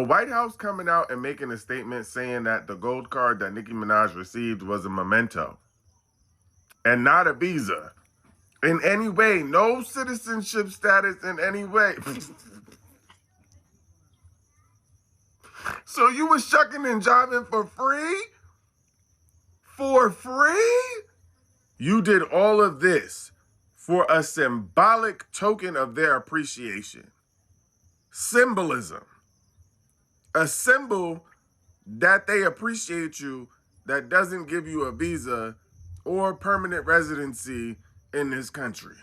The White House coming out and making a statement saying that the gold card that Nicki Minaj received was a memento and not a visa in any way, no citizenship status in any way. So you was shucking and jiving for free? For free? You did all of this for a symbolic token of their appreciation. Symbolism. A symbol that they appreciate you that doesn't give you a visa or permanent residency in this country.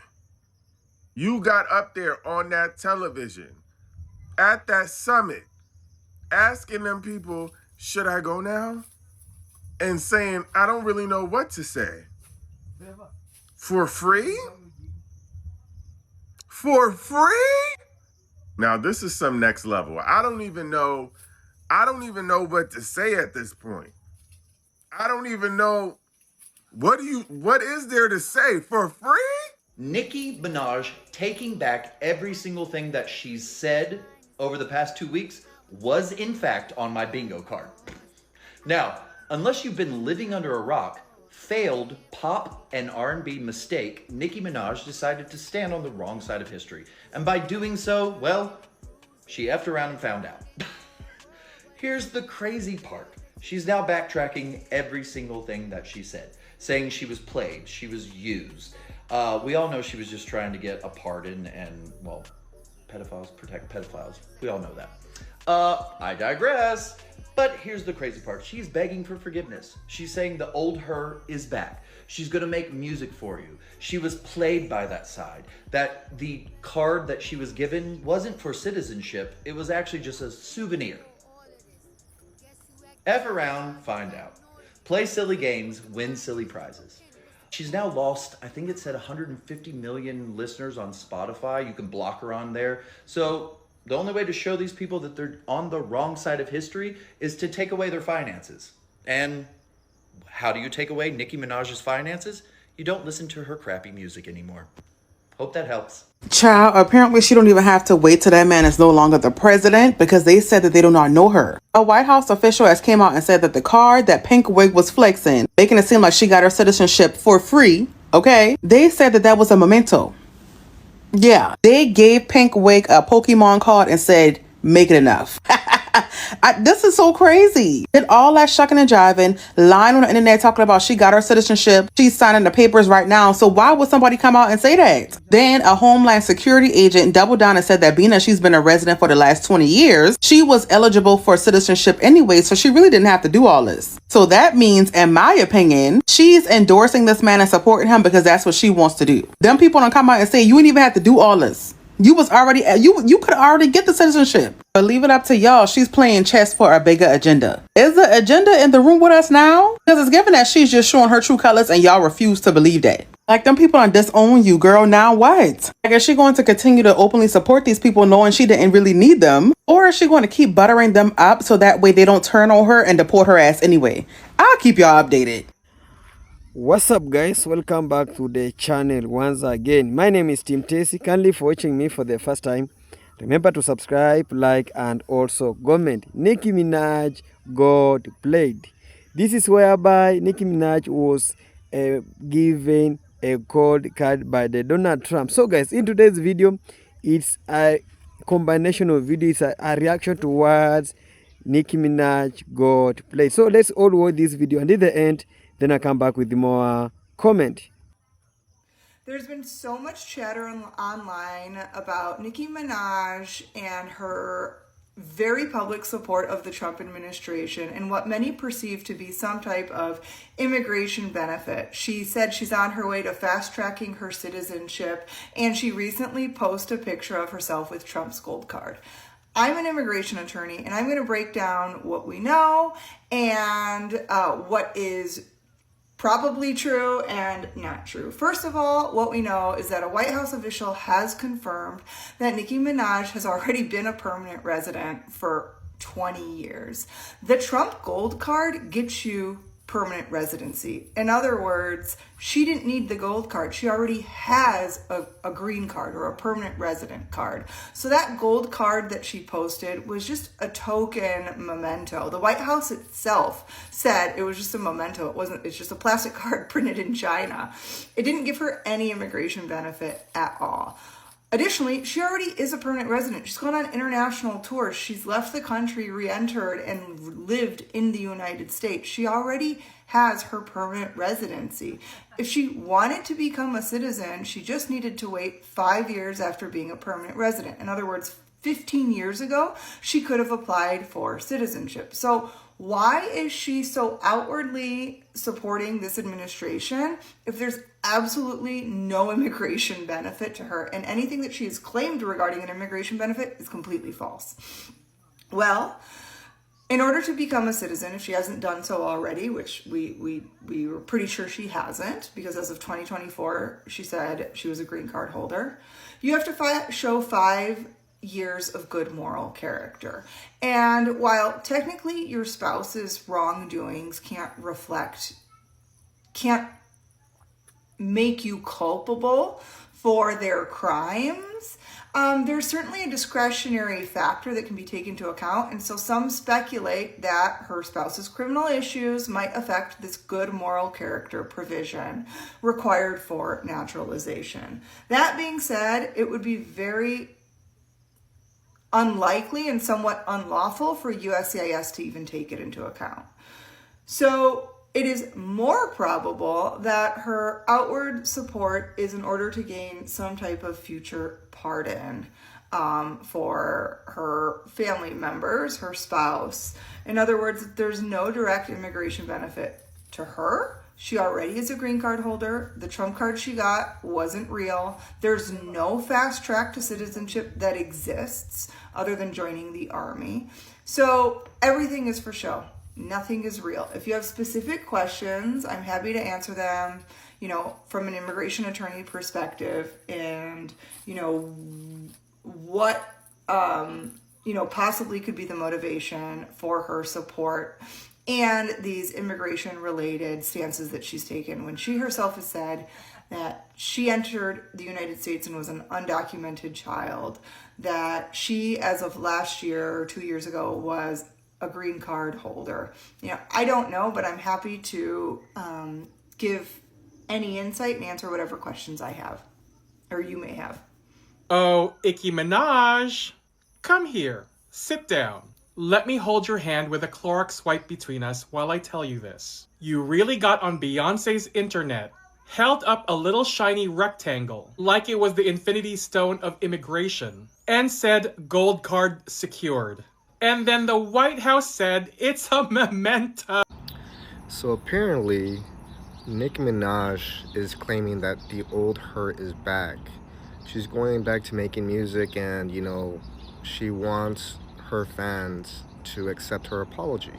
You got up there on that television at that summit asking them people, should I go now? And saying, I don't really know what to say. For free? For free? Now this is some next level. I don't even know what to say at this point. I don't even know what is there to say for free? Nicki Minaj taking back every single thing that she's said over the past 2 weeks was in fact on my bingo card. Now, unless you've been living under a rock, failed pop and R&B mistake, Nicki Minaj decided to stand on the wrong side of history. And by doing so, well, she effed around and found out. Here's the crazy part. She's now backtracking every single thing that she said, saying she was played, she was used. We all know she was just trying to get a pardon and, well, pedophiles protect pedophiles. We all know that. I digress. But here's the crazy part. She's begging for forgiveness. She's saying the old her is back. She's gonna make music for you. She was played by that side. That the card that she was given wasn't for citizenship. It was actually just a souvenir. F around, find out. Play silly games, win silly prizes. She's now lost, I think it said 150 million listeners on Spotify. You can block her on there. So the only way to show these people that they're on the wrong side of history is to take away their finances. And how do you take away Nicki Minaj's finances? You don't listen to her crappy music anymore. Hope that helps. Child, apparently she don't even have to wait till that man is no longer the president because they said that they do not know her. A White House official has came out and said that the card that Pink Wig was flexing, making it seem like she got her citizenship for free, okay? They said that that was a memento. Yeah, they gave Pink Wig a Pokemon card and said, make it enough. This is so crazy. Did all that shucking and jiving, lying on the internet talking about she got her citizenship, she's signing the papers right now, so why would somebody come out and say that? Then a Homeland Security agent doubled down and said that being that she's been a resident for the last 20 years, she was eligible for citizenship anyway, so she really didn't have to do all this. So that means, in my opinion, she's endorsing this man and supporting him because that's what she wants to do. Them people don't come out and say, you ain't even have to do all this. You was already, you could already get the citizenship. But leave it up to y'all. She's playing chess for a bigger agenda. Is the agenda in the room with us now? Because it's given that she's just showing her true colors and y'all refuse to believe that. Like, them people don't disown you, girl. Now what? Like, is she going to continue to openly support these people knowing she didn't really need them? Or is she going to keep buttering them up so that way they don't turn on her and deport her ass anyway? I'll keep y'all updated. What's up, guys? Welcome back to the channel once again. My name is Tim Tesi. Kindly for watching me for the first time, remember to subscribe, like, and also comment. Nicki Minaj got played. This is whereby Nicki Minaj was given a gold card by the Donald Trump. So guys, in today's video, it's a combination of videos, a reaction towards Nicki Minaj got played. So let's all watch this video, and in the end, then I come back with more comment. There's been so much chatter online about Nicki Minaj and her very public support of the Trump administration and what many perceive to be some type of immigration benefit. She said she's on her way to fast tracking her citizenship, and she recently posted a picture of herself with Trump's gold card. I'm an immigration attorney, and I'm going to break down what we know and what is probably true and not true. First of all, what we know is that a White House official has confirmed that Nicki Minaj has already been a permanent resident for 20 years. The Trump gold card gets you permanent residency. In other words, she didn't need the gold card. She already has a green card or a permanent resident card. So that gold card that she posted was just a token memento. The White House itself said it was just a memento. It's just a plastic card printed in China. It didn't give her any immigration benefit at all. Additionally, she already is a permanent resident. She's gone on international tours. She's left the country, re-entered, and lived in the United States. She already has her permanent residency. If she wanted to become a citizen, she just needed to wait 5 years after being a permanent resident. In other words, 15 years ago, she could have applied for citizenship. So why is she so outwardly supporting this administration if there's absolutely no immigration benefit to her, and anything that she has claimed regarding an immigration benefit is completely false? Well, in order to become a citizen, if she hasn't done so already, which we were pretty sure she hasn't, because as of 2024, she said she was a green card holder, you have to show 5 years of good moral character. And while technically your spouse's wrongdoings can't make you culpable for their crimes, there's certainly a discretionary factor that can be taken into account. And so some speculate that her spouse's criminal issues might affect this good moral character provision required for naturalization. That being said, it would be very unlikely and somewhat unlawful for USCIS to even take it into account. So it is more probable that her outward support is in order to gain some type of future pardon for her family members, her spouse. In other words, there's no direct immigration benefit to her. She already is a green card holder. The Trump card she got wasn't real. There's no fast track to citizenship that exists other than joining the army. So everything is for show. Nothing is real. If you have specific questions, I'm happy to answer them, from an immigration attorney perspective, and, what, possibly could be the motivation for her support and these immigration related stances that she's taken, when she herself has said that she entered the United States and was an undocumented child, that she, as of last year or 2 years ago, was a green card holder. I don't know, but I'm happy to give any insight and answer whatever questions I have, or you may have. Oh, Nicki Minaj, come here. Sit down. Let me hold your hand with a Clorox swipe between us while I tell you this. You really got on Beyonce's internet, held up a little shiny rectangle like it was the infinity stone of immigration, and said gold card secured. And then the White House said it's a memento. So apparently, Nicki Minaj is claiming that the old her is back. She's going back to making music, and she wants her fans to accept her apology,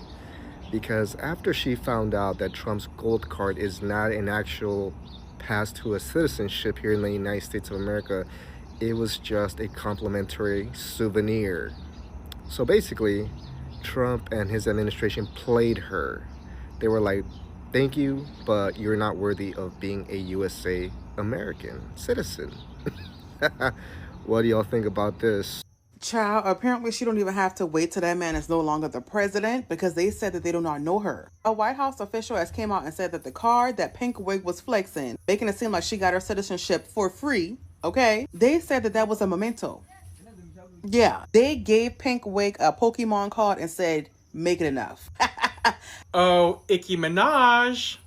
because after she found out that Trump's gold card is not an actual pass to a citizenship here in the United States of America, it was just a complimentary souvenir. So basically, Trump and his administration played her. They were like, thank you, but you're not worthy of being a USA American citizen. What do y'all think about this? Child, apparently she don't even have to wait till that man is no longer the president, because they said that they do not know her. A White House official has came out and said that the card that pink wig was flexing, making it seem like she got her citizenship for free, okay? They said that was a memento. Yeah, they gave pink wig a Pokemon card and said, make it enough. Oh, Nicki Minaj,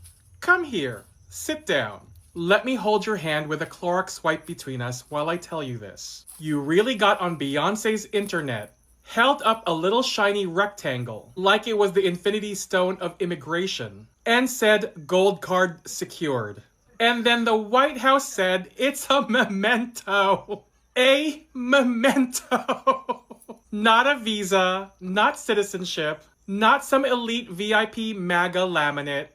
come here. Sit down. Let me hold your hand with a Clorox swipe between us while I tell you this. You really got on Beyonce's internet, held up a little shiny rectangle like it was the infinity stone of immigration, and said gold card secured. And then the White House said it's a memento. A memento. Not a visa, not citizenship, not some elite VIP MAGA laminate.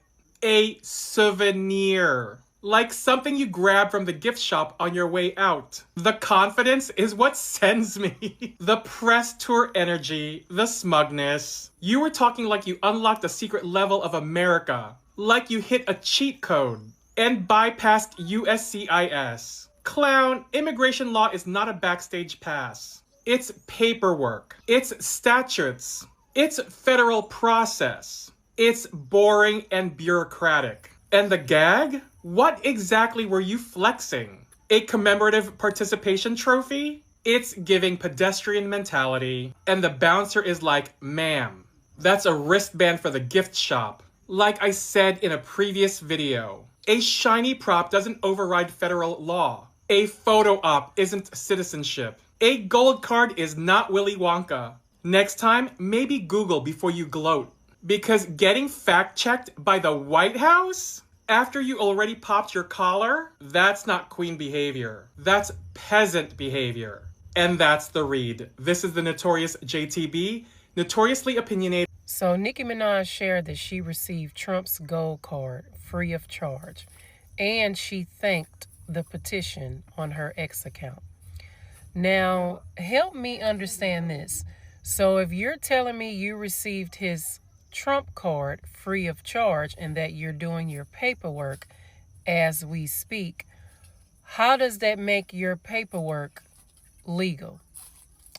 A souvenir. Like something you grab from the gift shop on your way out. The confidence is what sends me. The press tour energy, the smugness. You were talking like you unlocked a secret level of America. Like you hit a cheat code and bypassed USCIS. Clown, immigration law is not a backstage pass. It's paperwork. It's statutes. It's federal process. It's boring and bureaucratic. And the gag? What exactly were you flexing? A commemorative participation trophy? It's giving pedestrian mentality. And the bouncer is like, ma'am, that's a wristband for the gift shop. Like I said in a previous video, a shiny prop doesn't override federal law. A photo op isn't citizenship. A gold card is not Willy Wonka. Next time, maybe Google before you gloat. Because getting fact-checked by the White House after you already popped your collar, that's not queen behavior. That's peasant behavior. And that's the read. This is the Notorious JTB, notoriously opinionated. So Nicki Minaj shared that she received Trump's gold card free of charge, and she thanked the petition on her X account. Now, help me understand this. So if you're telling me you received his Trump card free of charge and that you're doing your paperwork as we speak, how does that make your paperwork legal?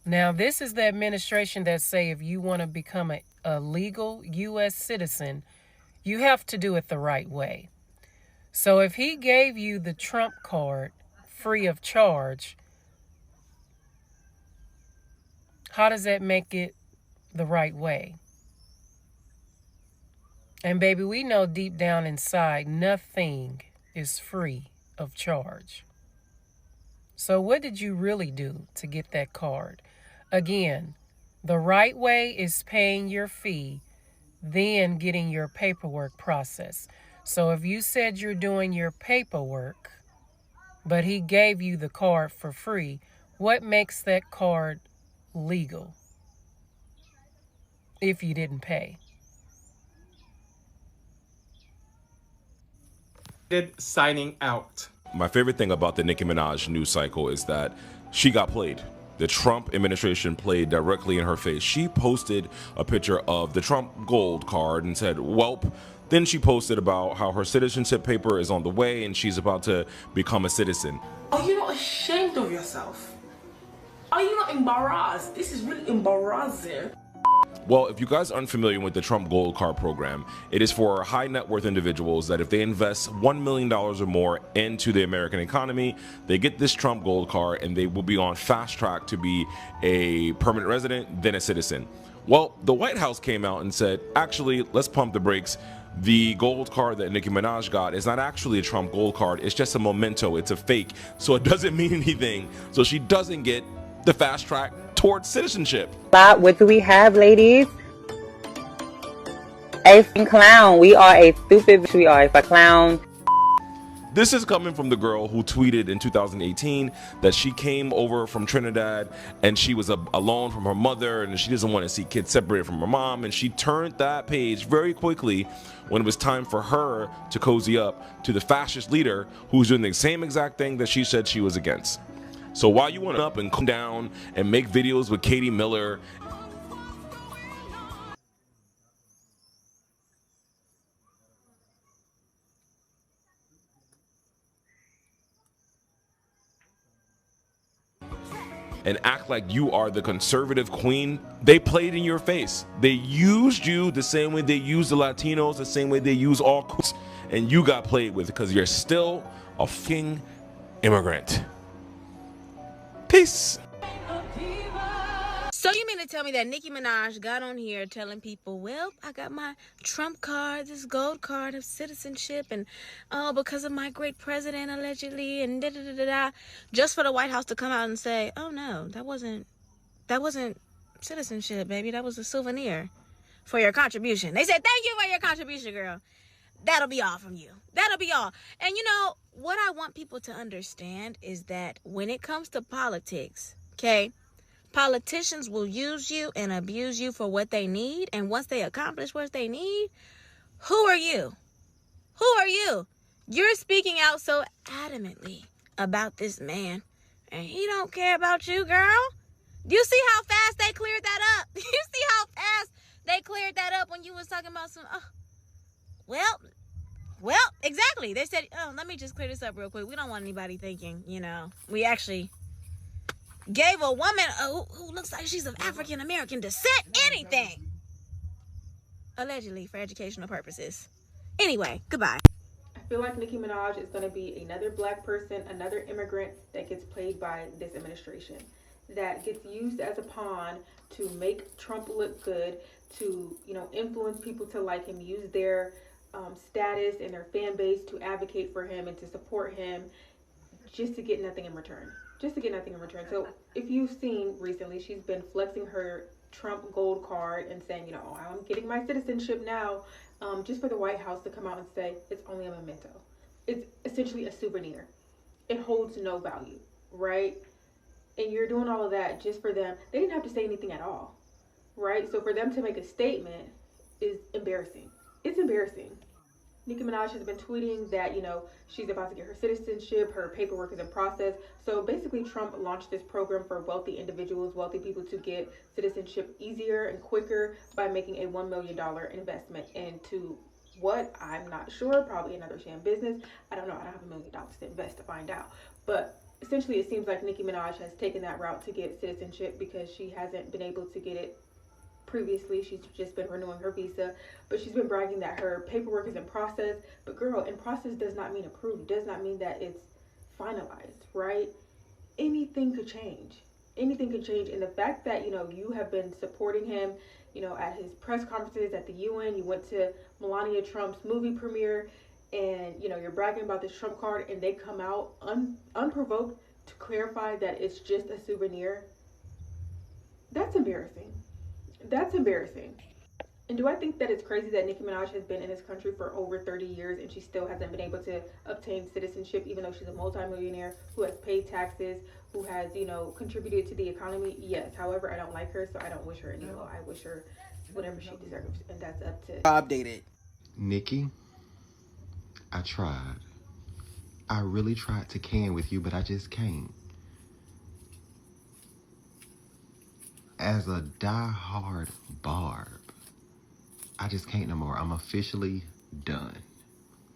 Now, this is the administration that say if you want to become a legal U.S. citizen, you have to do it the right way. So if he gave you the Trump card free of charge, how does that make it the right way? And baby, we know deep down inside, nothing is free of charge. So what did you really do to get that card? Again, the right way is paying your fee, then getting your paperwork processed. So if you said you're doing your paperwork, but he gave you the card for free, what makes that card legal if you didn't pay? Signing out. My favorite thing about the Nicki Minaj news cycle is that she got played. The Trump administration played directly in her face. She posted a picture of the Trump gold card and said, "Welp." Then she posted about how her citizenship paper is on the way and she's about to become a citizen. Are you not ashamed of yourself? Are you not embarrassed? This is really embarrassing. Well, if you guys aren't familiar with the Trump Gold Card program, it is for high net worth individuals that if they invest $1 million or more into the American economy, they get this Trump Gold Card and they will be on fast track to be a permanent resident, then a citizen. Well, the White House came out and said, actually, let's pump the brakes. The gold card that Nicki Minaj got is not actually a Trump Gold Card. It's just a memento. It's a fake. So it doesn't mean anything. So she doesn't get the fast track towards citizenship. What do we have, ladies? A clown. We are a stupid. We are a clown. This is coming from the girl who tweeted in 2018 that she came over from Trinidad and she was alone from her mother and she doesn't want to see kids separated from her mom, and she turned that page very quickly when it was time for her to cozy up to the fascist leader who's doing the same exact thing that she said she was against. So while you want to up and come down and make videos with Katie Miller, and act like you are the conservative queen, they played in your face. They used you the same way they use the Latinos, the same way they use all queens, and you got played with because you're still a fucking immigrant. Peace. So you mean to tell me that Nicki Minaj got on here telling people, well, I got my Trump card, this gold card of citizenship, and oh, because of my great president allegedly, and da-da-da-da-da, just for the White House to come out and say, oh no, that wasn't citizenship, baby. That was a souvenir for your contribution. They said, thank you for your contribution, girl. That'll be all from you. That'll be all. And you know, what I want people to understand is that when it comes to politics, okay, politicians will use you and abuse you for what they need. And once they accomplish what they need, who are you? Who are you? You're speaking out so adamantly about this man, and he don't care about you, girl. Do you see how fast they cleared that up? You see how fast they cleared that up when you was talking about some, well, exactly. They said, oh, let me just clear this up real quick. We don't want anybody thinking, we actually gave a woman who looks like she's of African American descent anything. Allegedly, for educational purposes. Anyway, goodbye. I feel like Nicki Minaj is going to be another black person, another immigrant that gets played by this administration, that gets used as a pawn to make Trump look good, to influence people to like him, use their status and their fan base to advocate for him and to support him, just to get nothing in return. So if you've seen recently, she's been flexing her Trump gold card and saying, I'm getting my citizenship now, just for the White House to come out and say it's only a memento. It's essentially a souvenir. It holds no value, right? And you're doing all of that just for them. They didn't have to say anything at all, right? So for them to make a statement is embarrassing. It's embarrassing. Nicki Minaj has been tweeting that, she's about to get her citizenship, her paperwork is in process. So basically Trump launched this program for wealthy individuals, wealthy people to get citizenship easier and quicker by making a $1 million investment into what? I'm not sure, probably another sham business. I don't know, I don't have $1 million to invest to find out. But essentially it seems like Nicki Minaj has taken that route to get citizenship because she hasn't been able to get it previously. She's just been renewing her visa, but she's been bragging that her paperwork is in process. But girl, in process does not mean approved, does not mean that it's finalized, right? Anything could change. And the fact that you have been supporting him at his press conferences at the UN, you went to Melania Trump's movie premiere, and you're bragging about this Trump card, and they come out unprovoked to clarify that it's just a souvenir. That's embarrassing. And do I think that it's crazy that Nicki Minaj has been in this country for over 30 years and she still hasn't been able to obtain citizenship, even though she's a multimillionaire who has paid taxes, who has, contributed to the economy? Yes. However, I don't like her, so I don't wish her any ill. I wish her whatever she deserves, and that's up to updated. Nicki, I tried. I really tried to can with you, but I just can't. As a die-hard Barb, I just can't no more. I'm officially done.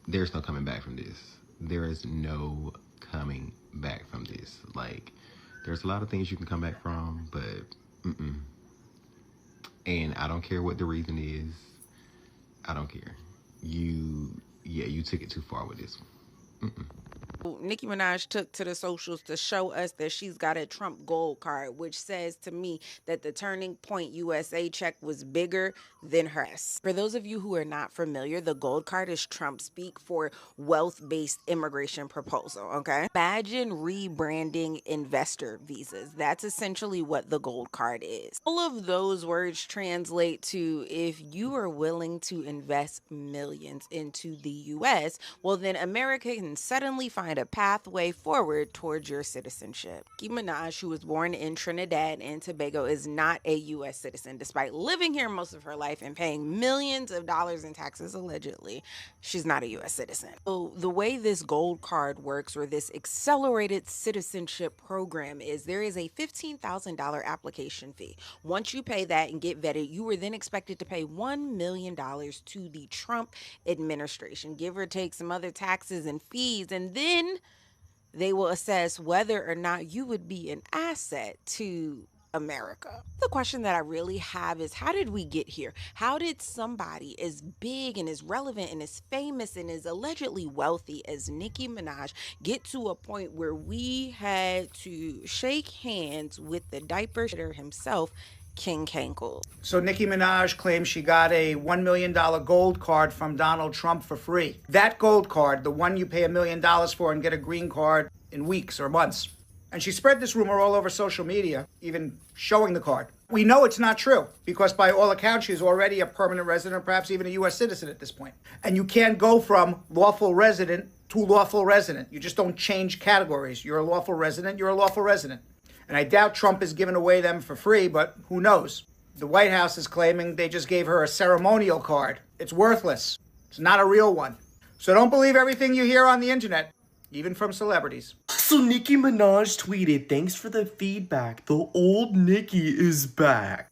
There's no coming back from this. There is no coming back from this. Like, there's a lot of things you can come back from, but And I don't care what the reason is. I don't care. You took it too far with this one. Nicki Minaj took to the socials to show us that she's got a Trump gold card, which says to me that the Turning Point USA check was bigger than her. For those of you who are not familiar, the gold card is Trump speak for wealth-based immigration proposal, okay? Imagine rebranding investor visas. That's essentially what the gold card is. All of those words translate to if you are willing to invest millions into the U.S., well, then America can suddenly find a pathway forward towards your citizenship. Nicki Minaj, who was born in Trinidad and Tobago, is not a U.S. citizen. Despite living here most of her life and paying millions of dollars in taxes, allegedly, she's not a U.S. citizen. So the way this gold card works, or this accelerated citizenship program, is there is a $15,000 application fee. Once you pay that and get vetted, you are then expected to pay $1 million to the Trump administration, give or take some other taxes and fees, and then they will assess whether or not you would be an asset to America. The question that I really have is, how did we get here? How did somebody as big and as relevant and as famous and as allegedly wealthy as Nicki Minaj get to a point where we had to shake hands with the diaper shitter himself, King Cankle? So Nicki Minaj claims she got a $1 million gold card from Donald Trump for free. That gold card, the one you pay $1 million for and get a green card in weeks or months. And she spread this rumor all over social media, even showing the card. We know it's not true because by all accounts, she's already a permanent resident, perhaps even a U.S. citizen at this point. And you can't go from lawful resident to lawful resident. You just don't change categories. You're a lawful resident, you're a lawful resident. And I doubt Trump is giving away them for free, but who knows? The White House is claiming they just gave her a ceremonial card. It's worthless. It's not a real one. So don't believe everything you hear on the internet, even from celebrities. So Nicki Minaj tweeted, "Thanks for the feedback. The old Nicki is back."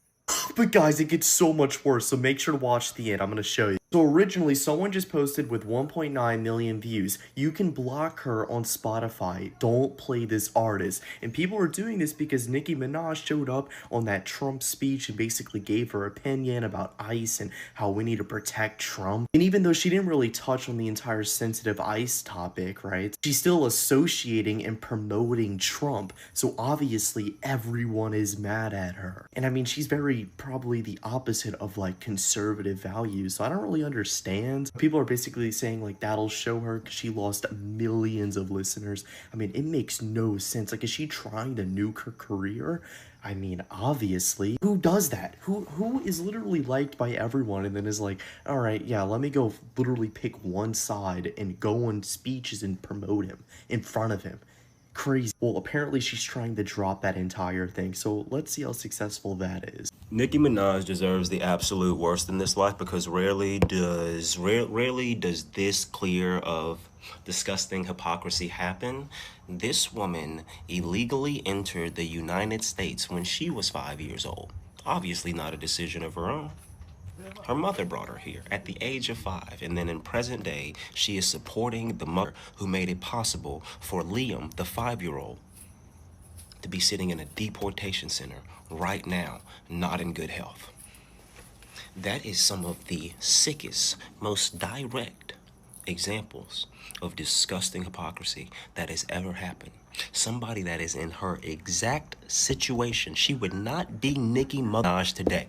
But guys, it gets so much worse, so make sure to watch the end. I'm gonna show you. So originally, someone just posted with 1.9 million views. You can block her on Spotify. Don't play this artist. And people are doing this because Nicki Minaj showed up on that Trump speech and basically gave her opinion about ICE and how we need to protect Trump. And even though she didn't really touch on the entire sensitive ICE topic, right? She's still associating and promoting Trump. So obviously everyone is mad at her. And I mean, she's very probably the opposite of like conservative values. So I don't really understand. People are basically saying like that'll show her because she lost millions of listeners. I mean, it makes no sense. Like, is she trying to nuke her career? I mean, obviously. Who does that? Who is literally liked by everyone and then is like, all right, yeah, let me go literally pick one side and go on speeches and promote him in front of him? Crazy. Well, apparently she's trying to drop that entire thing, so let's see how successful that is. Nicki Minaj deserves the absolute worst in this life because rarely does this clear of disgusting hypocrisy happen. This woman illegally entered the United States when she was 5 years old. Obviously not a decision of her own. Her mother brought her here at the age of 5, and then in present day, she is supporting the mother who made it possible for Liam, the 5-year-old, to be sitting in a deportation center right now, not in good health. That is some of the sickest, most direct examples of disgusting hypocrisy that has ever happened. Somebody that is in her exact situation, she would not be Nicki Minaj today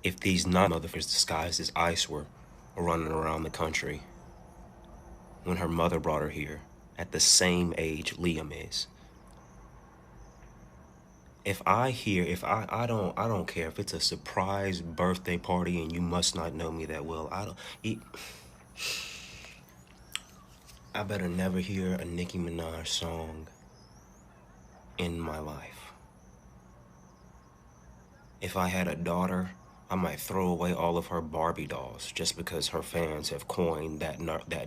if these non-motherfuckers disguised as ICE were running around the country when her mother brought her here at the same age Liam is. I don't care if it's a surprise birthday party and you must not know me that well. I better never hear a Nicki Minaj song in my life. If I had a daughter, I might throw away all of her Barbie dolls just because her fans have coined that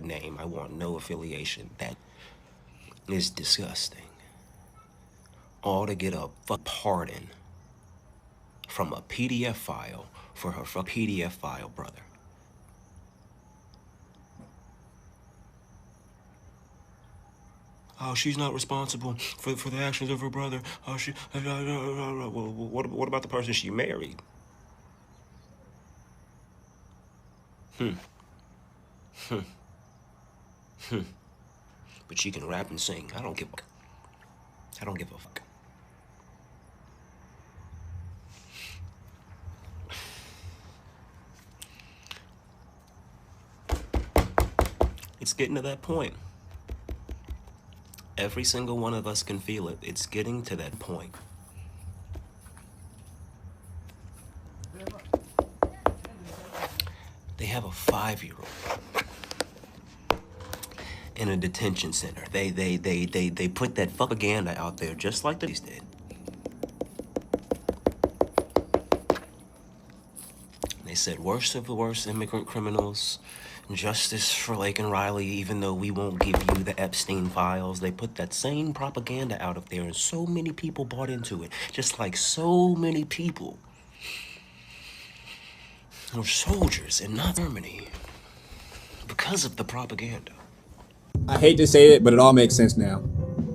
name. I want no affiliation. That is disgusting. All to get a pardon from a PDF file for her PDF file brother. Oh, she's not responsible for the actions of her brother. Oh, what about the person she married? But she can rap and sing. I don't give a fuck. It's getting to that point. Every single one of us can feel it. It's getting to that point. They have a 5-year-old in a detention center. They put that propaganda out there just like these did. They said worst of the worst immigrant criminals, justice for Lake and Riley, even though we won't give you the Epstein files. They put that same propaganda out of there and so many people bought into it. Just like so many people were soldiers in Nazi Germany because of the propaganda. I hate to say it, but it all makes sense now.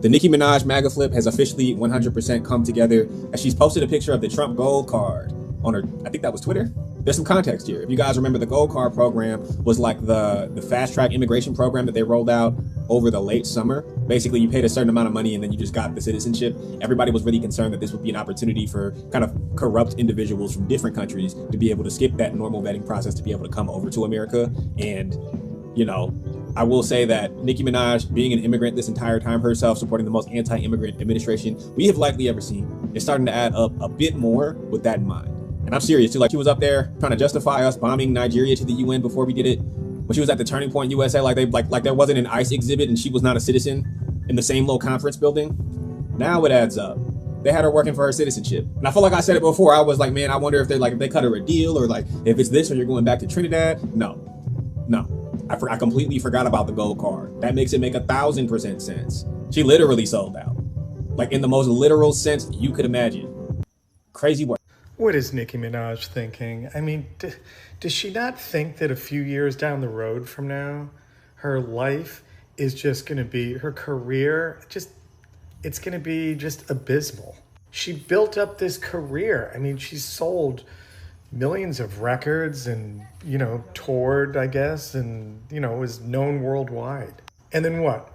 The Nicki Minaj MAGA flip has officially 100% come together as she's posted a picture of the Trump Gold Card on her, I think that was Twitter. There's some context here. If you guys remember, the Gold Card program was like the fast-track immigration program that they rolled out over the late summer. Basically, you paid a certain amount of money and then you just got the citizenship. Everybody was really concerned that this would be an opportunity for kind of corrupt individuals from different countries to be able to skip that normal vetting process to be able to come over to America. And, you know, I will say that Nicki Minaj, being an immigrant this entire time herself, supporting the most anti-immigrant administration we have likely ever seen, is starting to add up a bit more with that in mind. And I'm serious too, like she was up there trying to justify us bombing Nigeria to the UN before we did it. When she was at the Turning Point USA, like there wasn't an ICE exhibit and she was not a citizen in the same little conference building. Now it adds up. They had her working for her citizenship. And I feel like I said it before. I was like, man, I wonder if if they cut her a deal, or like if it's this or you're going back to Trinidad. No. I completely forgot about the gold card. That makes it make 1,000% sense. She literally sold out. Like in the most literal sense you could imagine. Crazy work. What is Nicki Minaj thinking? I mean, does she not think that a few years down the road from now, her life is just going to be, her career, it's going to be just abysmal? She built up this career. I mean, she's sold millions of records and, toured, I guess, and, was known worldwide. And then what?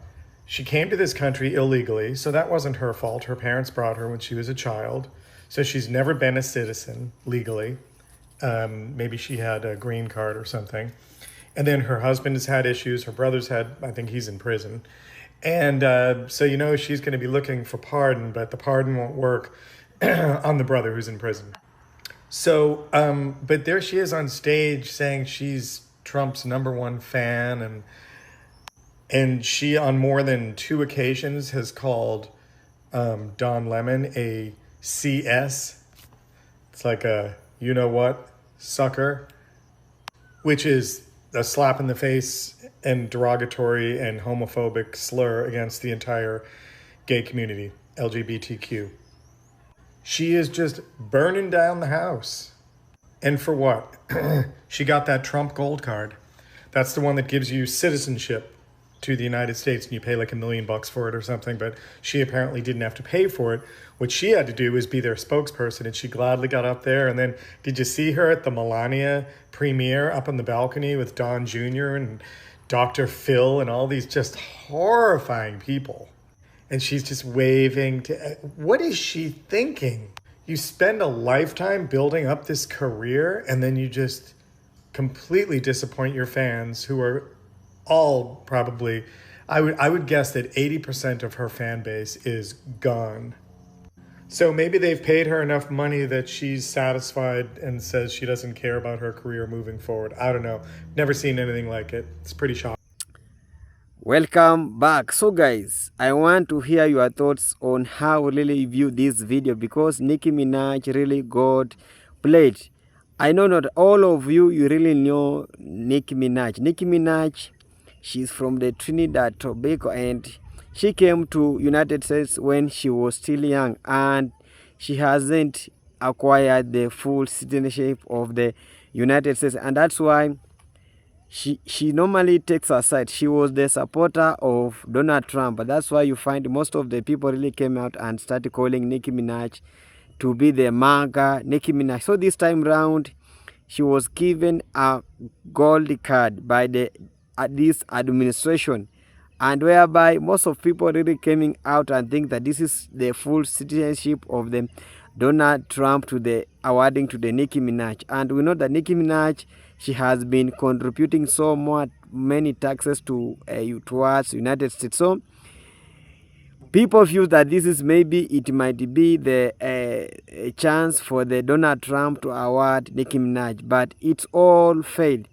She came to this country illegally, so that wasn't her fault. Her parents brought her when she was a child. So she's never been a citizen legally. Maybe she had a green card or something. And then her husband has had issues. Her brother's I think he's in prison. And so, she's going to be looking for pardon, but the pardon won't work on the brother who's in prison. So, but there she is on stage saying she's Trump's #1 fan. And she, on more than 2 occasions, has called Don Lemon a CS. It's like a you-know-what sucker, which is a slap in the face and derogatory and homophobic slur against the entire gay community, LGBTQ. She is just burning down the house. And for what? She got that Trump gold card. That's the one that gives you citizenship to the United States, and you pay like $1 million for it or something, but she apparently didn't have to pay for it. What she had to do was be their spokesperson, and she gladly got up there. And then, did you see her at the Melania premiere up on the balcony with Don Jr. and Dr. Phil and all these just horrifying people? And she's just waving to, what is she thinking? You spend a lifetime building up this career, and then you just completely disappoint your fans, who are all probably, I would guess that 80% of her fan base is gone. So maybe they've paid her enough money that she's satisfied and says she doesn't care about her career moving forward. I don't know. Never seen anything like it. It's pretty shocking. Welcome back. So guys, I want to hear your thoughts on how really you view this video, because Nicki Minaj really got played. I know not all of you really know Nicki Minaj. Nicki Minaj, she's from the Trinidad Tobago, and she came to United States when she was still young, and she hasn't acquired the full citizenship of the United States, and that's why she normally takes her side. She was the supporter of Donald Trump, but that's why you find most of the people really came out and started calling Nicki Minaj to be the MAGA Nicki Minaj. So this time round, she was given a gold card by this administration, and whereby most of people really coming out and think that this is the full citizenship of the Donald Trump to the awarding to the Nicki Minaj. And we know that Nicki Minaj, she has been contributing so many taxes to towards United States. So people feel that this is maybe it might be the a chance for the Donald Trump to award Nicki Minaj, but it's all failed.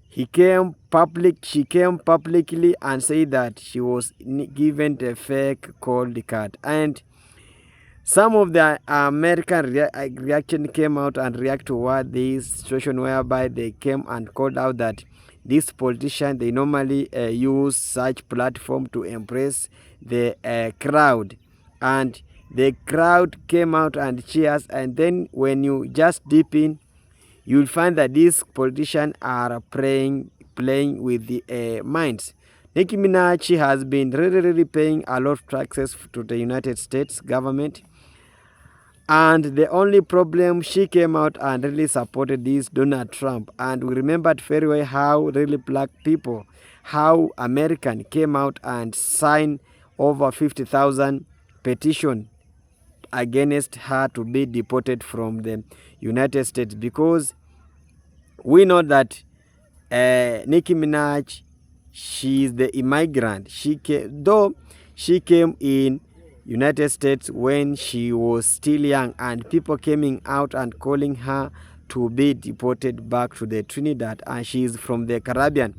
She came publicly and said that she was given the fake gold card, and some of the American reaction came out and react toward this situation, whereby they came and called out that these politicians, they normally use such platform to impress the crowd, and the crowd came out and cheers. And then when you just deep in, you'll find that these politicians are playing with the minds. Nicki Minaj, she has been really paying a lot of taxes to the United States government. And the only problem, she came out and really supported this Donald Trump. And we remembered very well how really black people, how American came out and signed over 50,000 petition against her to be deported from the United States, because we know that Nicki Minaj, she is the immigrant. Though she came in United States when she was still young, and people coming out and calling her to be deported back to the Trinidad, and she is from the Caribbean.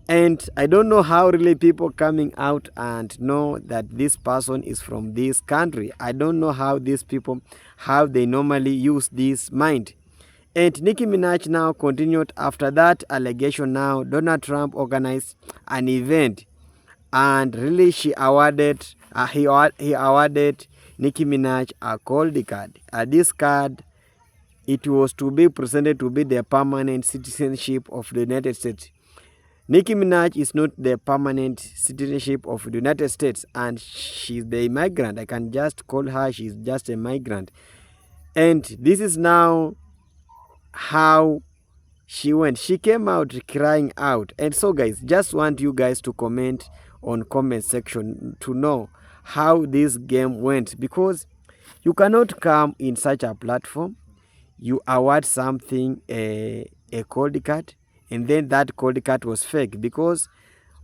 And I don't know how really people coming out and know that this person is from this country. I don't know how these people, how they normally use this mind. And Nicki Minaj now continued after that allegation. Now Donald Trump organized an event, and really he awarded Nicki Minaj a gold card. This card, it was to be presented to be the permanent citizenship of the United States. Nicki Minaj is not the permanent citizenship of the United States, and she's the migrant. I can just call her, she's just a migrant. And this is now how she went. She came out crying out. And so guys, just want you guys to comment on comment section to know how this game went, because you cannot come in such a platform, you award something a cold card, and then that cold card was fake, because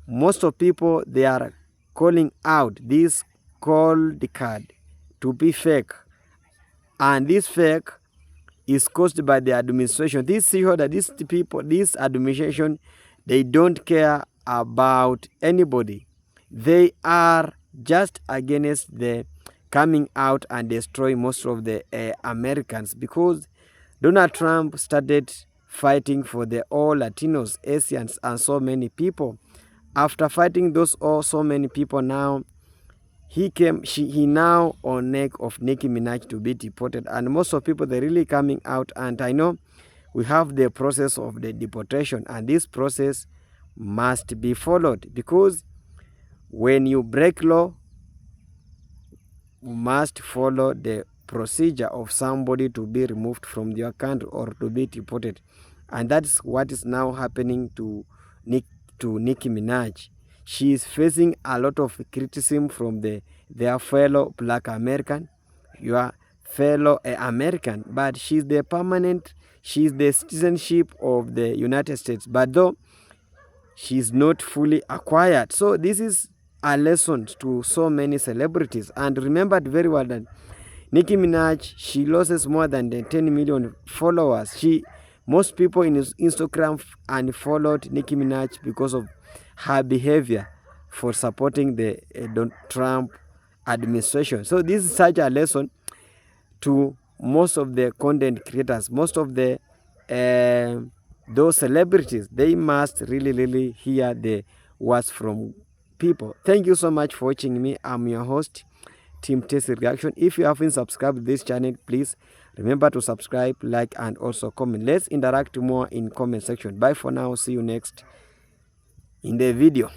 most of people, they are calling out this cold card to be fake, and this fake is caused by the administration. This show that these people, this administration, they don't care about anybody. They are just against the coming out and destroy most of the Americans, because Donald Trump started fighting for the all Latinos, Asians, and so many people. After fighting those all so many people, now he now on neck of Nicki Minaj to be deported, and most of people, they're really coming out. And I know we have the process of the deportation, and this process must be followed, because when you break law, you must follow the procedure of somebody to be removed from your country or to be deported. And that's what is now happening to Nicki Minaj. She is facing a lot of criticism from their fellow black American, your fellow American, but she's the citizenship of the United States, but though she's not fully acquired. So this is a lesson to so many celebrities. And remembered very well that Nicki Minaj, she loses more than 10 million followers. Most people in Instagram unfollowed Nicki Minaj because of her behavior for supporting the Trump administration. So this is such a lesson to most of the content creators, most of the those celebrities. They must really hear the words from people. Thank you so much for watching me. I'm your host, Team Tasty Reaction. If you haven't subscribed to this channel, please remember to subscribe, like, and also comment. Let's interact more in comment section. Bye for now. See you next in the video.